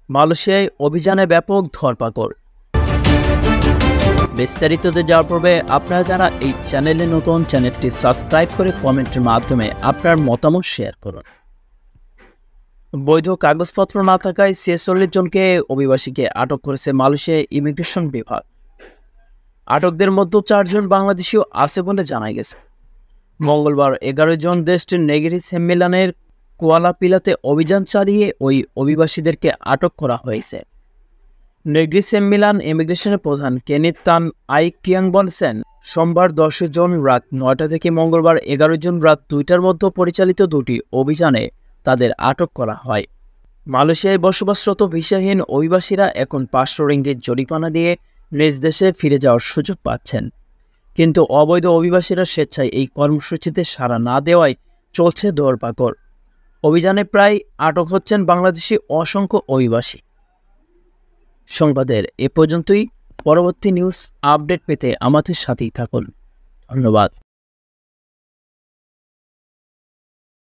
মালয়েশিয়ায় অভিযানে ব্যাপক ধরপাকড়। বিস্তারিততে যাওয়ার পূর্বে আপনারা যারা এই চ্যানেলে নতুন, চ্যানেলটি সাবস্ক্রাইব করে কমেন্টের মাধ্যমে আপনার মতামত শেয়ার করুন। বৈধ কাগজপত্র না থাকায় ৪৬ জনকে অভিবাসীকে আটক করেছে মালয়েশিয়া ইমিগ্রেশন বিভাগ। আটকদের মধ্যে ৪ জন বাংলাদেশিও আছে বলে জানা গেছে। মঙ্গলবার ১১ জন দেশটির নেগরি সেম্মেলনের কুয়ালাপিলাতে অভিযান চালিয়ে ওই অভিবাসীদেরকে আটক করা হয়েছে। নেগরি সেম্মেলান ইমিগ্রেশনের প্রধান কেনিত তান আই কিয়াং বলছেন, সোমবার ১০ জন রাত ৯টা থেকে মঙ্গলবার ১১ জন রাত ২টার মধ্যে পরিচালিত দুটি অভিযানে তাদের আটক করা হয়। মালয়েশিয়ায় বসবাসরত ভিসাহীন অভিবাসীরা এখন ৫০০ রিঙ্গিত জরিমানা দিয়ে নিজ দেশে ফিরে যাওয়ার সুযোগ পাচ্ছেন। কিন্তু অবৈধ অভিবাসীরা স্বেচ্ছায় এই কর্মসূচিতে সাড়া না দেওয়ায় চলছে ধরপাকড়। অভিযানে প্রায় আটক হচ্ছেন বাংলাদেশি অসংখ্য অভিবাসী। সংবাদের এ পর্যন্তই। পরবর্তী নিউজ আপডেট পেতে আমাদের সাথেই থাকুন। ধন্যবাদ।